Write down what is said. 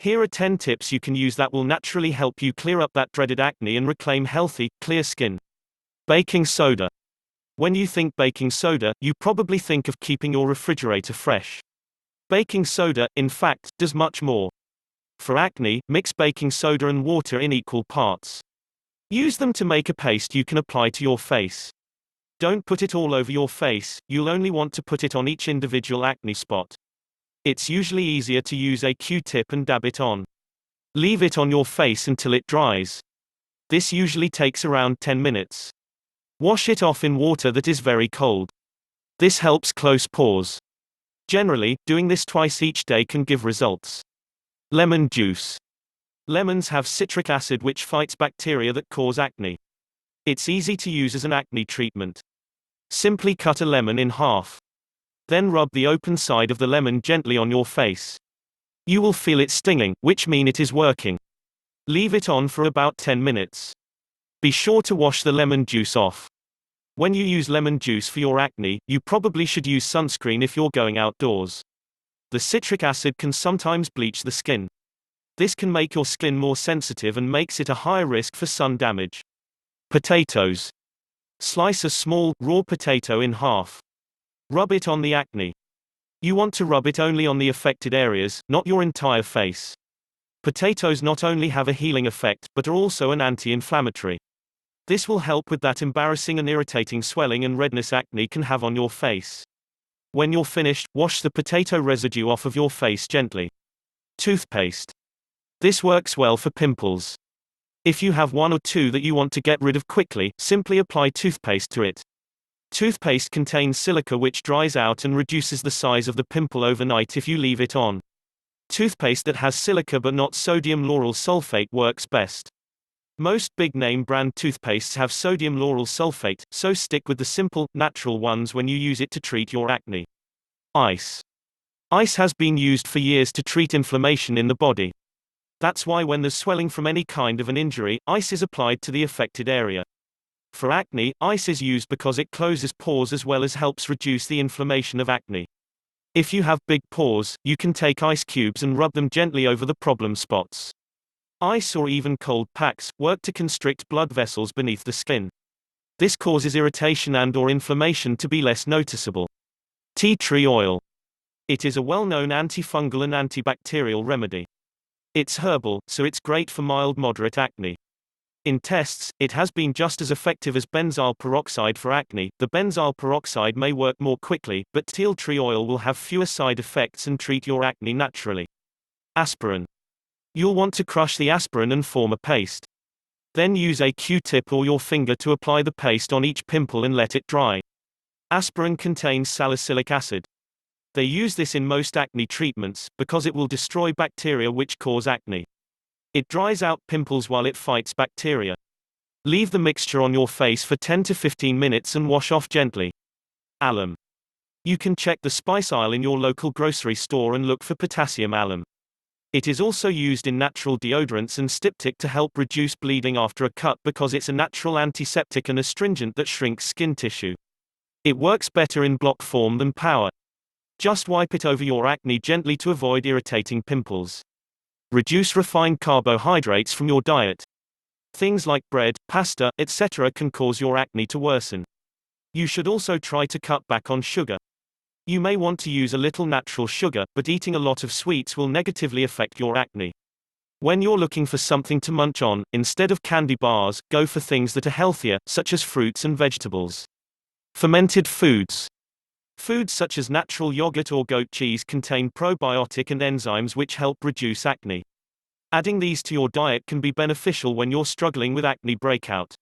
Here are 10 tips you can use that will naturally help you clear up that dreaded acne and reclaim healthy, clear skin. Baking soda. When you think baking soda, you probably think of keeping your refrigerator fresh. Baking soda, in fact, does much more. For acne, mix baking soda and water in equal parts. Use them to make a paste you can apply to your face. Don't put it all over your face, you'll only want to put it on each individual acne spot. It's usually easier to use a Q-tip and dab it on. Leave it on your face until it dries. This usually takes around 10 minutes. Wash it off in water that is very cold. This helps close pores. Generally, doing this twice each day can give results. Lemon juice. Lemons have citric acid which fights bacteria that cause acne. It's easy to use as an acne treatment. Simply cut a lemon in half. Then rub the open side of the lemon gently on your face. You will feel it stinging, which means it is working. Leave it on for about 10 minutes. Be sure to wash the lemon juice off. When you use lemon juice for your acne, you probably should use sunscreen if you're going outdoors. The citric acid can sometimes bleach the skin. This can make your skin more sensitive and makes it a higher risk for sun damage. Potatoes. Slice a small, raw potato in half. Rub it on the acne. You want to rub it only on the affected areas, not your entire face. Potatoes not only have a healing effect, but are also an anti-inflammatory. This will help with that embarrassing and irritating swelling and redness acne can have on your face. When you're finished, wash the potato residue off of your face gently. Toothpaste. This works well for pimples. If you have one or two that you want to get rid of quickly, simply apply toothpaste to it. Toothpaste contains silica which dries out and reduces the size of the pimple overnight if you leave it on. Toothpaste that has silica but not sodium lauryl sulfate works best. Most big-name brand toothpastes have sodium lauryl sulfate, so stick with the simple, natural ones when you use it to treat your acne. Ice. Ice has been used for years to treat inflammation in the body. That's why when there's swelling from any kind of an injury, ice is applied to the affected area. For acne, ice is used because it closes pores as well as helps reduce the inflammation of acne. If you have big pores, you can take ice cubes and rub them gently over the problem spots. Ice or even cold packs work to constrict blood vessels beneath the skin. This causes irritation and/or inflammation to be less noticeable. Tea tree oil. It is a well-known antifungal and antibacterial remedy. It's herbal, so it's great for mild-moderate acne. In tests, it has been just as effective as benzoyl peroxide for acne. The benzoyl peroxide may work more quickly, but tea tree oil will have fewer side effects and treat your acne naturally. Aspirin. You'll want to crush the aspirin and form a paste. Then use a Q-tip or your finger to apply the paste on each pimple and let it dry. Aspirin contains salicylic acid. They use this in most acne treatments, because it will destroy bacteria which cause acne. It dries out pimples while it fights bacteria. Leave the mixture on your face for 10 to 15 minutes and wash off gently. Alum. You can check the spice aisle in your local grocery store and look for potassium alum. It is also used in natural deodorants and styptic to help reduce bleeding after a cut because it's a natural antiseptic and astringent that shrinks skin tissue. It works better in block form than powder. Just wipe it over your acne gently to avoid irritating pimples. Reduce refined carbohydrates from your diet. Things like bread, pasta, etc. can cause your acne to worsen. You should also try to cut back on sugar. You may want to use a little natural sugar, but eating a lot of sweets will negatively affect your acne. When you're looking for something to munch on, instead of candy bars, go for things that are healthier, such as fruits and vegetables. Fermented foods. Foods such as natural yogurt or goat cheese contain probiotic and enzymes which help reduce acne. Adding these to your diet can be beneficial when you're struggling with acne breakout.